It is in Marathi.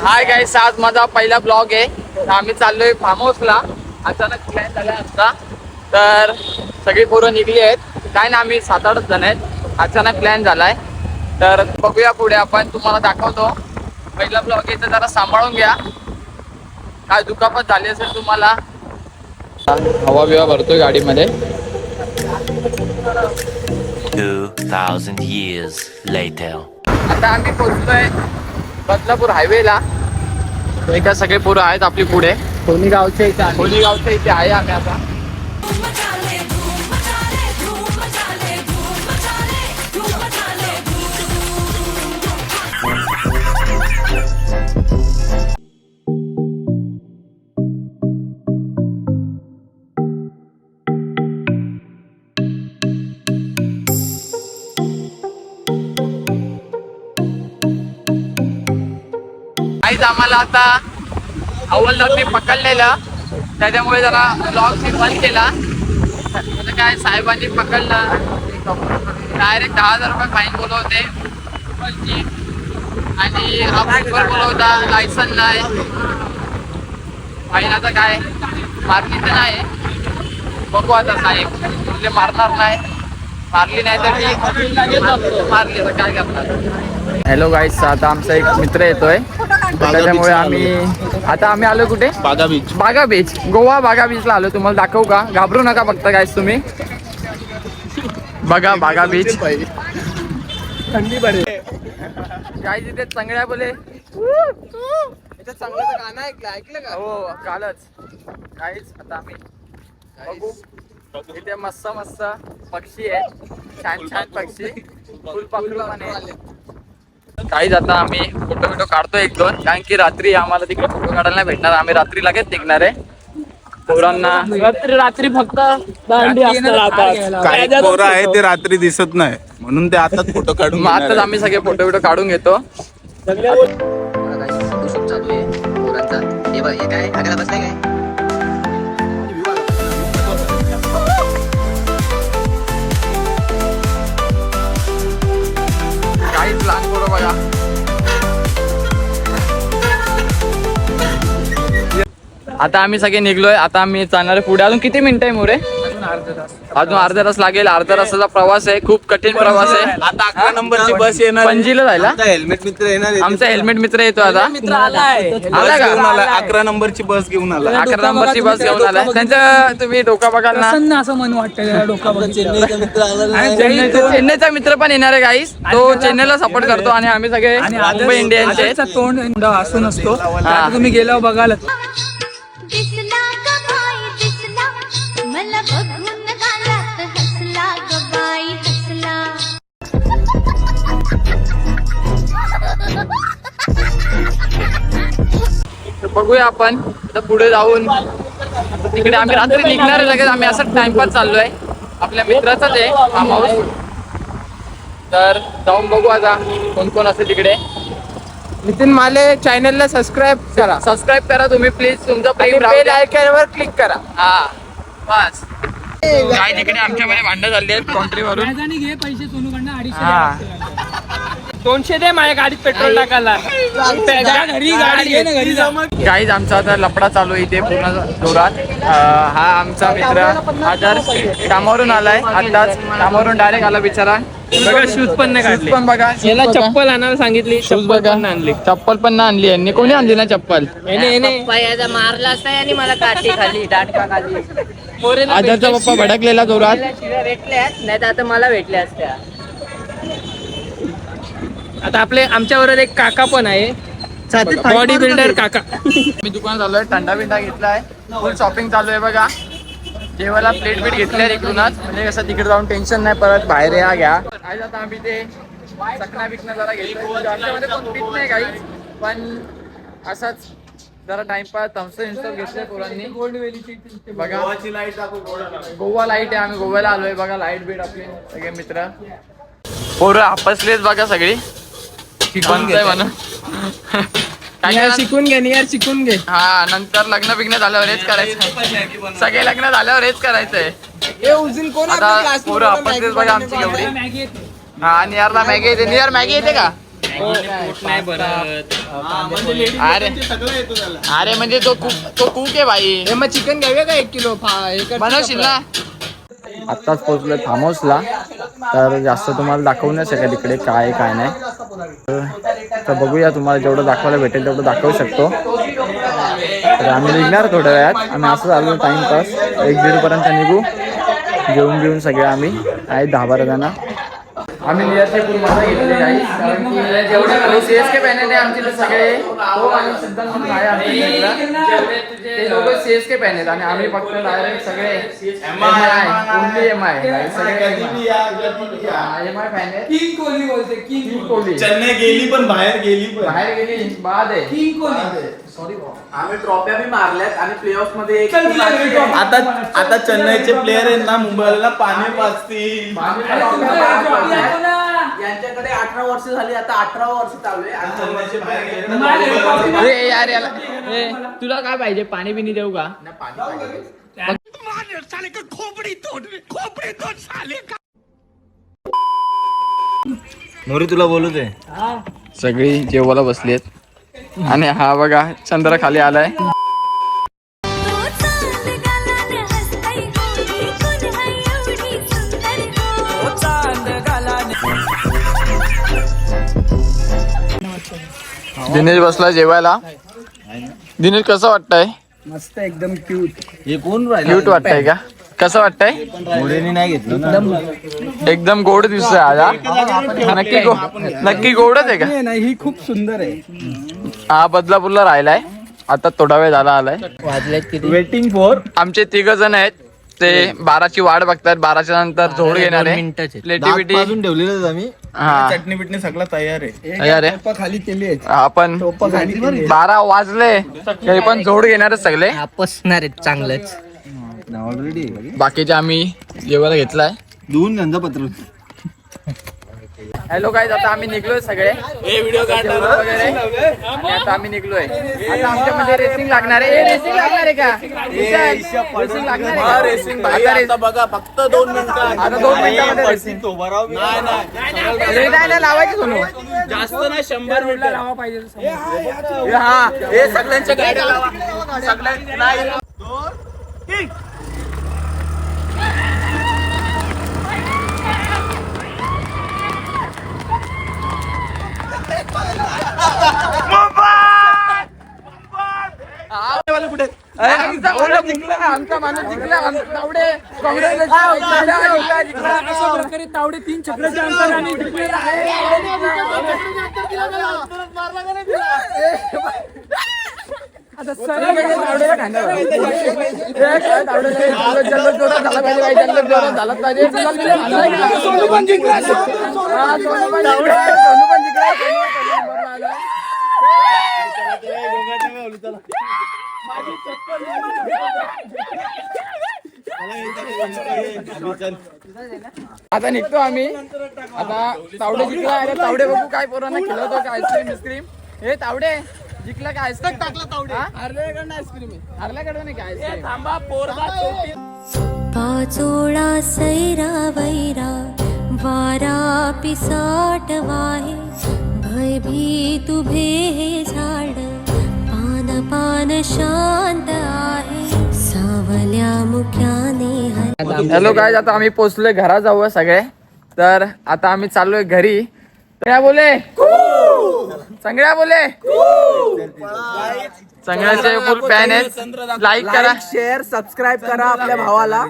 हाय गाईस, आज माझा पहिला ब्लॉग आहे. तर आम्ही चाललोय फार्म हाऊसला. अचानक प्लॅन झाला आमचा. तर सगळी पोरं निघली आहेत. काय ना, आम्ही 7-8 जण आहेत. अचानक प्लॅन झालाय. तर बघूया पुढे, आपण तुम्हाला दाखवतो. पहिला ब्लॉग आहे तर जरा सांभाळून घ्या. काय दुखापत झाली असेल तुम्हाला. हवा बिवा भरतोय गाडीमध्ये. 2000 years later. आता आम्ही पोहोचलोय बदलापूर हायवेला. एका सगळे पोरं आहेत आपली पुढे. कोणी गावच्या इथे आहे आम्ही आता. आम्हाला आता हवालदारने पकडलेलं, त्याच्यामुळे जरा ब्लॉग बंद केला. म्हणजे काय, साहेबांनी पकडलं, डायरेक्ट 10,000 रुपये फाईन बोलवते आणि अप्रूव्हर बोलवता, लायसन नाही. फाईन आता काय मारली तर नाही, बघू आता. साहेब म्हणजे मारणार नाही, मारली नाही तर ठीक, मारली तर काय करणार. हॅलो गाईस, आता आमचा एक मित्र येतोय, त्याच्यामुळे आम्ही आलो कुठे? बागा बीच, गोवा बागा बीचला आलो. तुम्हाला दाखवू का? घाबरू नका फक्त गाईस तुम्ही. बघा बागा बीच. थंडी पडे गाईस, इथे चांगल्या बोले चांगलं गाणं ऐकलं का? हो, कालच. गाईस आता आम्ही बघू. इथे मस्त मस्त पक्षी आहेत, छान छान पक्षी, फुलपाखरू पण. काही आता आम्ही फोटो काढतो 1-2, कारण की रात्री आम्हाला तिकडे फोटो काढायला नाही भेटणार. आम्ही रात्री लगेच निघणार आहे. पोरांना रात्री फक्त दांडी असतात. काही पोरं आहे ते रात्री दिसत नाही, म्हणून ते आताच फोटो काढून. मग आताच आम्ही सगळे फोटो काढून घेतो. काहीच लहान पोरं बघा. आता आम्ही सगळे निघलोय. आता आम्ही चालणार पुढे. अजून किती मिनिटं आहे मोरे? अजून अर्धा तास लागेल. अर्धा तासाचा प्रवास आहे, खूप कठीण प्रवास आहे. आता 11 नंबरची बस येणार, पणजीला जायला. हेल्मेट मित्र येणार. आमचा हेल्मेट मित्र येतो आता. आला का? 11 नंबरची बस घेऊन आला. 11 नंबरची बस घेऊन आला. त्यांचं तुम्ही डोका बघाल ना, असं मन वाटतं डोका. चेन्नईचा मित्र पण येणार आहे गाईस. तो चेन्नईला सपोर्ट करतो आणि आम्ही सगळे मुंबई इंडियन्सचे. तोंड हसून असतो, तुम्ही गेल्यावर बघाल. दिसला ग बाई दिसला, मला बघून गालात हसला ग बाई हसला. बघूया आपण आता पुढे जाऊन. तिकडे आम्ही रात्री निघणार आहे लगेच. आम्ही असं टाइमपास चाललोय, आपल्या मित्राचाच आहे फार्म हाऊस. तर जाऊन बघू आता कोण कोण असेल तिकडे. नितीन माले चॅनलला सबस्क्राईब करा तुम्ही प्लीज. तुमचं प्रेम बेल आयकॉनवर क्लिक करा. हा बस. काय तिकडे आमच्यामध्ये भांडण झाली आहेत कॉन्ट्रीवरून. घे पैसे सोनूकडनं 200 दे माझ्या गाडीत पेट्रोल टाकायला. घरी गाडी घे ना, घरी जा. काहीच आमचा आता लफडा चालू आहे इथे पूर्ण जोरात. हा आमचा मित्र आदर्श कामावरून आलाय. आताच कामावरून डायरेक्ट आला बिचारा. बघा शूज पण नाही काढले. पण बघा, याला चप्पल आणायला सांगितली, शूज चप्पल बघा. पण नाही आणली. चप्पल पण नाही आणली यांनी. कोणी आणली ना चप्पल? पप्पा मारला असता आणि मला काठी खाली दाटका खाली. आदरचा पप्पा भडकलेला जोरात. भेटल्या नाही तर आता मला भेटल्या असत्या. आता आमच्याबरोबर एक काका पण आहे, बॉडी बिल्डर काका. मी दुकानात आलोय, थंडा बिंडा घेतलाय, फुल शॉपिंग चालू आहे बघा. जेवायला प्लेट बीट घेतल्या इकडूनच, म्हणजे कसं तिकडे जाऊन टेन्शन नाही, परत बाहेर या घ्या. आज आता आम्ही ते चकना बिकना जरा घेतोय. जास्तमध्ये पण पीत नाही काही, पण असंच जरा टाइमपास. थम्स इन्स्टॉल घेतलंय पोरांनी बघा. गोवा लाईट आहे, आम्ही गोव्याला आलोय बघा. लाईट बीट आपले सगळे मित्र पोरं आपसलेच बघा सगळी. म्हणून शिकून घे यार, शिकून घे. हा, नंतर लग्न बिग्न झाल्यावर हेच करायचं. सगळे लग्न झाल्यावर हेच करायचंय. आता पोरं आपसलेच बघा आमची एवढी. हा, नियारला मॅगी येते. नियार मॅगी येते का? नाही भरत. अरे अरे म्हणजे तो कुक आहे भाई. हे मग चिकन घ्यावे का 1 किलो बनवशील ना. आत्ताच पोहोचलोय फार्म हाऊसला, तर जास्त तुम्हाला दाखवू नाही शकत इकडे काय काय नाही. तर बघूया, तुम्हाला जेवढं दाखवायला भेटेल तेवढं दाखवू शकतो. तर आम्ही निघणार थोड्या वेळात. आम्ही असं झालो टाइमपास 1-1:30 पर्यंत निघू. जेवून घेऊन सगळे आम्ही आहे 10-12 जण. आम्ही नियरचे पूर्ण घेतले काही, कारण की जेवढे CSK पॅनल आहे आमचे ते सगळे तो आणि सिद्धांत म्हणून आहे आमच्या ते लोक CSK पॅनल आणि आम्ही फक्त डायरेक्ट सगळे MI सगळे MI पॅनल. किंग कोहली बोलते, किंग कोहली. चेन्नई गेली पण बाहेर गेली बाद आहे. किंग कोहली सॉरी आम्ही ट्रॉफ्या बी मारल्यात आणि प्ले ऑफ मध्ये आता चेन्नईचे प्लेयर आहेत ना मुंबईला पाणी पाजतील. यांच्याकडे 18 वर्ष झाली, आता 18 वर्ष चालू आहे आणि चेन्नईचे बाहेर अरे यार याला तुला काय पाहिजे, पाणी बिनी देऊ का? मोरी तुला बोलू दे. सगळी जेवायला बसलीत आणि हा बघा चंद्र खाली आलाय. दिनेश बसला जेवायला. दिनेश कसं वाटतंय? मस्त एकदम क्यूट. हे कोण क्यूट वाटतंय का? कसं वाटतंय? मोरेने नाही घेतलं. एकदम गोड दिसतोय आज. नक्की गोडच आहे का? नाही, ही खूप सुंदर आहे. हा बदलापूरला राहिलाय, आता थोडा वेळ झाला आलाय. वाजलेत किती? Waiting for. आमचे 3 जण आहेत, ते 12ची वाट बघतात. 12च्या नंतर झोड घेणार आहे. मिनिटाचे. प्लेटिविटी पाजून ठेवलेलं आम्ही. हा चटणी बिटणी सगळं तयार आहे. तयार आहे. टोपा खाली केली आहे. आपण 12 वाजले तरी पण झोड घेणारच सगळे. हा पसणार आहेत चांगलंच. ऑलरेडी बाकीचे आम्ही जेवायला घेतलाय. दोन गंजा पत्र. हॅलो गाईज, आता आम्ही निघलोय सगळे जेवण वगैरे आणि आता आम्ही निघलोय. आता आमच्यामध्ये रेसिंग लागणार आहे. रेसिंग लागणार आहे का? रेसिंग लागणार आहे. रेसिंग आता बघा फक्त 2 मिनिटं. आता 2 मिनिटांमध्ये रेसिंग. नाही लावायची सोनू. जास्त नाही 100 मीटर लावा पाहिजे. हा हे सगळ्यांच्या गाड्या लावा. सगळ्यांच्या नाही. आमचा माणूस जिंकला. तावडे अशा प्रकारे तावडे 3 चक्राच्या अंतराने जिंकलेला आहे. आता तावडेला खांदा जल्लोष जोरात झाला पाहिजे. जल्लोष जोरात झाला पाहिजे. सोनू पण जिंकला. सोनू पण जिंकला. आता निघतो आम्ही. आता तावडे जिंकला. अरे तावडे बघू काय पोरांना खिलवतो का आईस्क्रीम बिस्क्रीम. हे तावडे जिंकला का आईस्क्रीम टाकला. तावडे हरल्याकडनं आईस्क्रीम आहे. हरल्याकडं नाही का आईस्क्रीम. थांबा पोरगा पाचोळा सैरा वैरा वारा पिसाट वाहे भयभीत उभे हे झाड पान पान शांत आहे सावल्या मुख्याने. हॅलो गाईज, आता आम्ही पोहोचलोय घराजवळ सगळे. तर आता आम्ही चाललोय घरी. सगळ्या बोले सगळ्या बोले सगळ्याचे फुल फॅन आहेत. लाईक करा, शेअर सबस्क्राईब करा आपल्या भावाला.